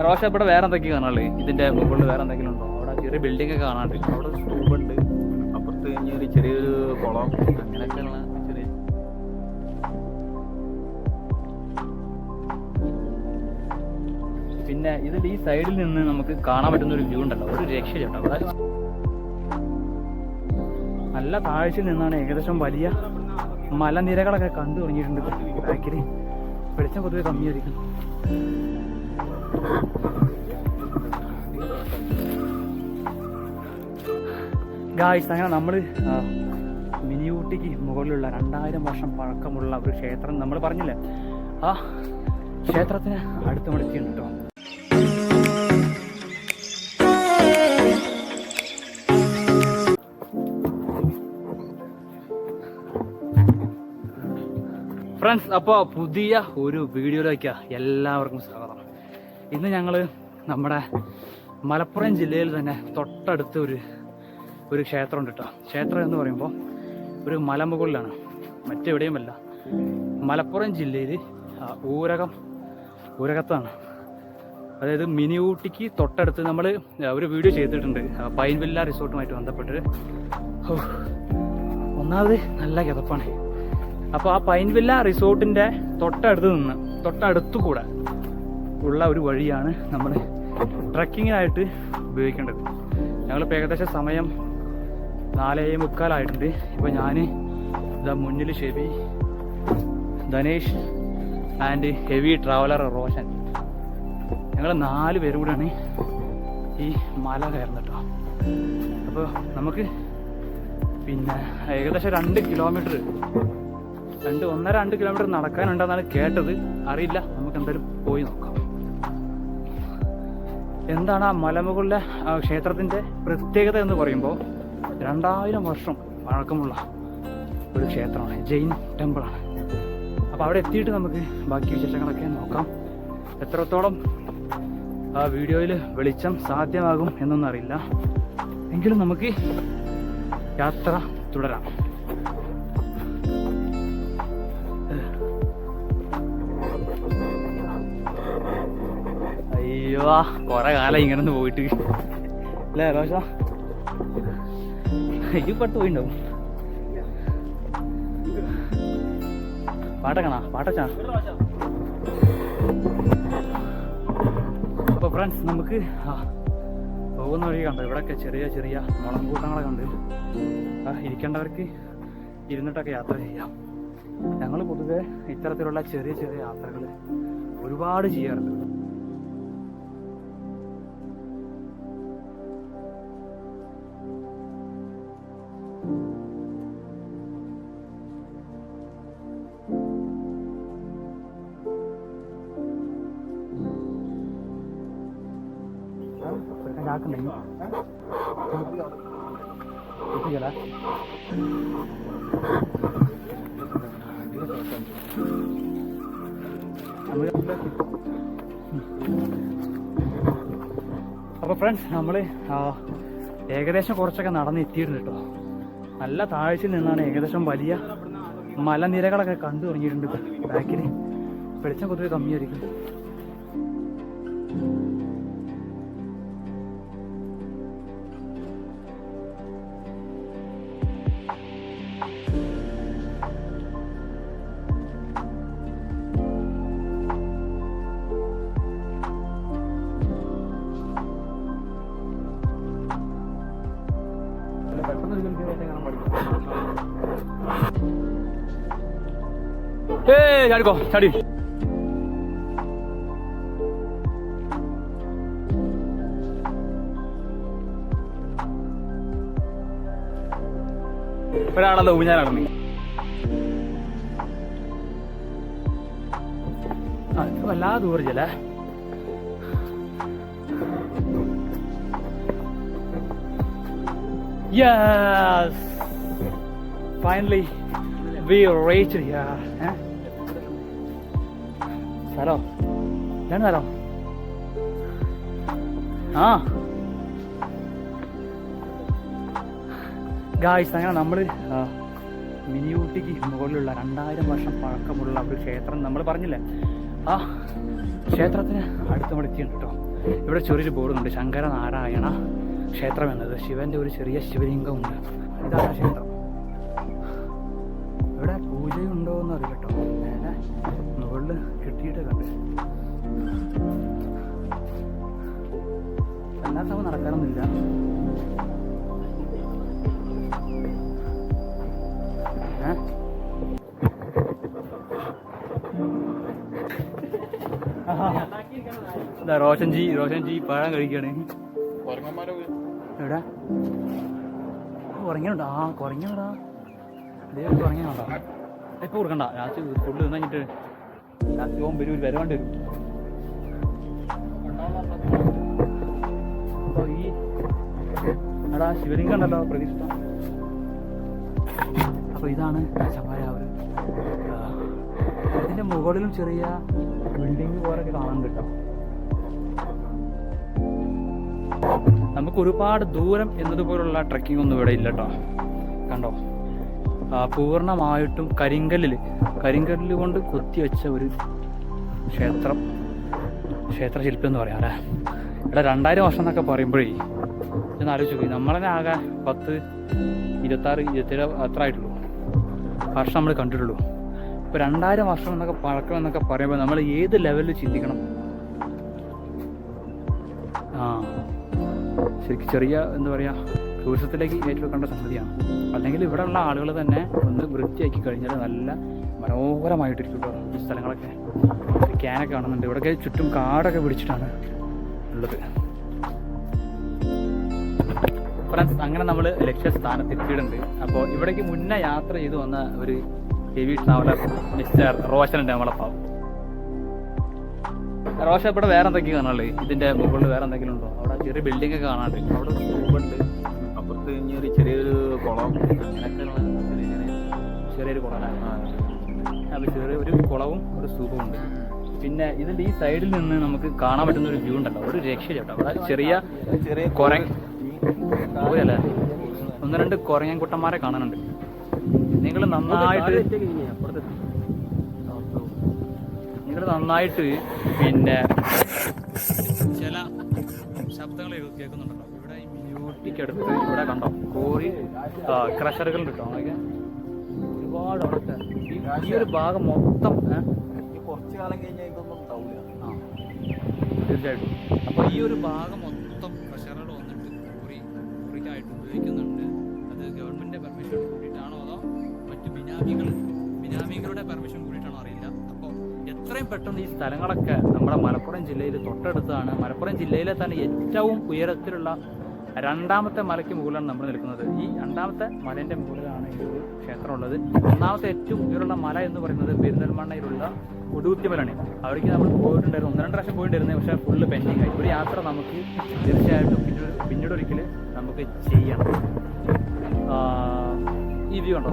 Rocher ഇവിടെ വേറെ എന്തൊക്കെയാണ് കാണാനുള്ളത്? ഇതിന്റെ മുകളിൽ വേറെ എന്തെങ്കിലും ഉണ്ടോ? അവിടെ ചെറിയ ബിൽഡിംഗ് ഒക്കെ കാണാണ്ട്. അവിടെ സ്തൂപുണ്ട്, അപ്പുറത്ത് കഴിഞ്ഞ ഒരു ചെറിയൊരു കുളം, അങ്ങനെയൊക്കെയുള്ള ചെറിയ. പിന്നെ ഇതിന്റെ ഈ സൈഡിൽ നിന്ന് നമുക്ക് കാണാൻ പറ്റുന്ന ഒരു വ്യൂ ഉണ്ടല്ലോ, ഒരു രക്ഷയില്ല. അവിടെ നല്ല താഴ്ചയിൽ നിന്നാണ് ഏകദേശം വലിയ മലനിരകളൊക്കെ കണ്ടു തുടങ്ങിയിട്ടുണ്ട്. ബാക്കിൽ വെളിച്ചം പൊതുവെ കമ്മിയായിരിക്കും. ഗായ്സ്, അങ്ങനെ നമ്മൾ മിനി ഊട്ടിക്ക് മുകളിലുള്ള 2000 വർഷം പഴക്കമുള്ള ഒരു ക്ഷേത്രം നമ്മൾ പറഞ്ഞില്ലേ, ആ ക്ഷേത്രത്തിന് അടുത്ത് മടക്കിയുണ്ട് കേട്ടോ. ഫ്രണ്ട്സ്, അപ്പോൾ പുതിയ ഒരു വീഡിയോയിലേക്ക് എല്ലാവർക്കും സ്വാഗതം. ഇന്ന് ഞങ്ങൾ നമ്മുടെ മലപ്പുറം ജില്ലയിൽ തന്നെ തൊട്ടടുത്ത് ഒരു ക്ഷേത്രമുണ്ട് കേട്ടോ. ക്ഷേത്രം എന്ന് പറയുമ്പോൾ ഒരു മലമുകളിലാണ്, മറ്റെവിടെയുമല്ല, മലപ്പുറം ജില്ലയിൽ ഊരകത്താണ്. അതായത് മിനി ഊട്ടിക്ക് തൊട്ടടുത്ത് നമ്മൾ ഒരു വീഡിയോ ചെയ്തിട്ടുണ്ട് പൈൻ വില്ല റിസോർട്ടുമായിട്ട് ബന്ധപ്പെട്ട്. ഒന്നാമത് നല്ല കിതപ്പാണ്. അപ്പോൾ ആ പൈൻ വില്ല റിസോർട്ടിൻ്റെ തൊട്ടടുത്തു കൂടെ ഉള്ള ഒരു വഴിയാണ് നമ്മൾ ട്രക്കിങ്ങിനായിട്ട് ഉപയോഗിക്കേണ്ടത്. ഞങ്ങളിപ്പോൾ ഏകദേശം സമയം 4:45 ഇപ്പോൾ ഞാൻ ഇതാ മുന്നിൽ Shebi, Dhanesh and heavy traveller Roshan, ഞങ്ങൾ 4 പേരും കൂടെയാണ് ഈ മല കയറുന്നത് കേട്ടോ. അപ്പോൾ നമുക്ക് പിന്നെ ഏകദേശം 2 കിലോമീറ്റർ 1.5-2 കിലോമീറ്റർ നടക്കാനുണ്ടെന്നാണ് കേട്ടത്. അറിയില്ല, നമുക്ക് എന്തായാലും പോയി നോക്കാം. എന്താണ് ആ മലമുകളിലെ ക്ഷേത്രത്തിൻ്റെ പ്രത്യേകത എന്ന് പറയുമ്പോൾ 2000 വർഷം പഴക്കമുള്ള ഒരു ക്ഷേത്രമാണ്, ജൈൻ ടെമ്പിളാണ്. അപ്പോൾ അവിടെ എത്തിയിട്ട് നമുക്ക് ബാക്കി വിശേഷങ്ങളൊക്കെ നോക്കാം. എത്രത്തോളം ആ വീഡിയോയിൽ വെളിച്ചം സാധ്യമാകും എന്നൊന്നും അറിയില്ല, എങ്കിലും നമുക്ക് യാത്ര തുടരാം. അയ്യോ, കുറെ കാലം ഇങ്ങനെ ഒന്ന് പോയിട്ട് അല്ലേ റോഷ? ഇത് പെട്ട് പോയിണ്ടാവും. പാട്ടക്കണാ പാട്ടച്ചാ. അപ്പോൾ ഫ്രണ്ട്സ്, നമുക്ക് പോകുന്ന വഴി കണ്ടോ, ഇവിടെയൊക്കെ ചെറിയ ചെറിയ മുളങ്കൂട്ടങ്ങളൊക്കെ ഉണ്ട്. ഇരിക്കേണ്ടവർക്ക് ഇരുന്നിട്ടൊക്കെ യാത്ര ചെയ്യാം. ഞങ്ങൾ പൊതുവെ ഇത്തരത്തിലുള്ള ചെറിയ ചെറിയ യാത്രകൾ ഒരുപാട് ചെയ്യാറുണ്ട്. അപ്പോൾ ഫ്രണ്ട്സ്, നമ്മൾ ഏകദേശം കുറച്ചൊക്കെ നടന്ന് എത്തിയിട്ടുണ്ട് കേട്ടോ. നല്ല താഴ്ചയിൽ നിന്നാണ് ഏകദേശം വലിയ മലനിരകളൊക്കെ കണ്ടു തുടങ്ങിയിട്ടുണ്ട്. ബാക്കിൽ വെളിച്ചം പൊതുവെ കമ്മിയായിരിക്കും. ചാടിക്കോ, ചാടി. ഒരാളല്ലോ ഊഞ്ഞാലാണെന്ന്. വല്ലാതെ ദൂരല്ലേ. Yes, finally we reached here. സ്ഥലോ ഇതാണ് സ്ഥലം. ഗായ്സ്, അങ്ങനെ നമ്മൾ മിനി ഊട്ടിക്ക് മുകളിലുള്ള 2000 വർഷം പഴക്കമുള്ള ഒരു ക്ഷേത്രം നമ്മൾ പറഞ്ഞില്ലേ, ആ ക്ഷേത്രത്തിന് അടുത്ത് നമ്മൾ എത്തിയുണ്ട് കേട്ടോ. ഇവിടെ ചെറിയൊരു ബോർഡുണ്ട്, ശങ്കരനാരായണ ക്ഷേത്രം എന്നത്. ശിവന്റെ ഒരു ചെറിയ ശിവലിംഗമുണ്ട്. ഇതാണ് ക്ഷേത്രം. ഇവിടെ പൂജയുണ്ടോ എന്ന് അറിയില്ല കേട്ടോ. നേരെ മുകളിൽ കെട്ടിയിട്ട് കണ്ട് എല്ലാ സമയം നടക്കാനൊന്നുമില്ല. റോഷൻജി പഴം കഴിക്കുകയാണ്. എവിടെ കുറങ്ങനുണ്ടോ? ആ കുറങ്ങണ്ടാ, അതേ കുറങ്ങനുണ്ടോ? ഇപ്പൊ കൊടുക്കണ്ട, രാത്രി ഫുഡ് തിന്നു കഴിഞ്ഞിട്ട് രാത്രി പോകുമ്പോൾ ഒരു വരവാണ്ട് വരും. അപ്പോൾ ഈ എടാ ശിവലിംഗം ഉണ്ടല്ലോ പ്രതിഷ്ഠ. അപ്പോൾ ഇതാണ് ചമ്മാരാവർ. ഇതിൻ്റെ മുകളിലും ചെറിയ ബിൽഡിങ് പോലൊക്കെ കാണാൻ കിട്ടും. നമുക്ക് ഒരുപാട് ദൂരം എന്നതുപോലുള്ള ട്രക്കിംഗ് ഒന്നും ഇവിടെ ഇല്ല കേട്ടോ. കണ്ടോ, പൂർണ്ണമായിട്ടും കരിങ്കല്ല് കൊണ്ട് കൊത്തിവെച്ച ഒരു ക്ഷേത്രശില്പം എന്ന് പറയാം അല്ലേ. ഇവിടെ 2000 വർഷം എന്നൊക്കെ പറയുമ്പോഴേ ഇതൊന്ന് ആലോചിച്ച് നോക്കി. നമ്മളെ ആകെ 10, 26, 27 അത്ര ആയിട്ടുള്ളൂ വർഷം നമ്മൾ കണ്ടിട്ടുള്ളൂ. ഇപ്പോൾ 2000 വർഷം എന്നൊക്കെ പഴക്കം എന്നൊക്കെ പറയുമ്പോൾ നമ്മൾ ഏത് ലെവലിൽ ചിന്തിക്കണം. ശരിക്കും ചെറിയ എന്താ പറയുക, ടൂറിസത്തിലേക്ക് ഏറ്റെടുക്കേണ്ട സംഗതിയാണ്. അല്ലെങ്കിൽ ഇവിടെ ഉള്ള ആളുകൾ തന്നെ ഒന്ന് വൃത്തിയാക്കി കഴിഞ്ഞാൽ നല്ല മനോഹരമായിട്ടിരിക്കും കേട്ടോ ഈ സ്ഥലങ്ങളൊക്കെ. ക്യാനൊക്കെ കാണുന്നുണ്ട്. ഇവിടെയൊക്കെ ചുറ്റും കാടൊക്കെ പിടിച്ചിട്ടാണ് ഉള്ളത്. ഫ്രണ്ട്സ്, അങ്ങനെ നമ്മൾ ലക്ഷ്യസ്ഥാനത്ത് എത്തിയിട്ടുണ്ട്. അപ്പോൾ ഇവിടേക്ക് മുന്നേ യാത്ര ചെയ്തു വന്ന ഒരു ഹെവി ട്രാവലർ മിസ്റ്റർ റോഷനുണ്ട് നമ്മളപ്പം. റോഷ, ഇവിടെ വേറെ എന്തൊക്കെയാണ് കാണാനുള്ളത്? ഇതിന്റെ മുകളിൽ വേറെ എന്തെങ്കിലും ഉണ്ടോ? അവിടെ ചെറിയ ബിൽഡിംഗ് ഒക്കെ കാണാണ്ട്. അവിടെ സൂപ്പുണ്ട്, അപ്പുറത്ത് ഒരു ചെറിയൊരു കുളം, ചെറിയൊരു കുളം. അത് ചെറിയൊരു കുളവും ഒരു സൂപ്പും ഉണ്ട്. പിന്നെ ഇതിന്റെ ഈ സൈഡിൽ നിന്ന് നമുക്ക് കാണാൻ പറ്റുന്ന ഒരു വ്യൂ ഉണ്ടല്ലോ, ഒരു രക്ഷയില്ല കേട്ടോ. അവിടെ ചെറിയ പോരല്ലേ 1-2 കുരങ്ങൻകുട്ടന്മാരെ കാണാനുണ്ട്. നിങ്ങൾ നന്നായിട്ട് പിന്നെ ചില ശബ്ദങ്ങൾ കേൾക്കുന്നുണ്ടല്ലോ. ഇവിടെ ബ്യൂട്ടിക്കടുത്ത് ഇവിടെ കണ്ടോ കോഴി ക്രഷറുകൾ കിട്ടോ. അതൊക്കെ ഒരുപാട് അവിടുത്തെ ഈ ഒരു ഭാഗം മൊത്തം കുറച്ച് കാലം കഴിഞ്ഞാൽ ഇതൊന്നും ഉണ്ടാവില്ല. തീർച്ചയായിട്ടും. അപ്പോൾ ഈ ഒരു ഭാഗം മൊത്തം ക്രഷറുകൾ വന്നിട്ട് കോറിക്കായിട്ട് ഉപയോഗിക്കുന്നുണ്ട്. അത് ഗവൺമെന്റിന്റെ പെർമിഷൻ കൂടിയിട്ടാണോ അതോ മറ്റു ബിനാമികളുടെ പെർമിഷൻ കൂടിയിട്ടാണോ അറിയില്ല. അപ്പോൾ എത്രയും പെട്ടെന്ന് ഈ സ്ഥലങ്ങളൊക്കെ നമ്മുടെ മലപ്പുറം ജില്ലയിൽ തൊട്ടടുത്താണ്. മലപ്പുറം ജില്ലയിലെ തന്നെ ഏറ്റവും ഉയരത്തിലുള്ള 2ാമത്തെ മലയ്ക്ക് മുകളിലാണ് നമ്മൾ നിൽക്കുന്നത്. ഈ 2ാമത്തെ മലേൻ്റെ മുകളിലാണ് ഈ ഒരു ക്ഷേത്രം ഉള്ളത്. 1ാമത്തെ ഏറ്റവും ഉയരമുള്ള മല എന്ന് പറയുന്നത് പെരിന്തൽമണ്ണയിലുള്ള ഒടുകുത്തിമലാണ്. അവിടേക്ക് നമ്മൾ പോയിട്ടുണ്ടായിരുന്നു, 1-2 പ്രാവശ്യം പോയിട്ടുണ്ടായിരുന്നത്. പക്ഷേ ഫുള്ള് പെൻഡിങ് ആയി. ഒരു യാത്ര നമുക്ക് തീർച്ചയായിട്ടും പിന്നീട് ഒരിക്കൽ നമുക്ക് ചെയ്യണം. ഈ വ്യൂ ഉണ്ടോ?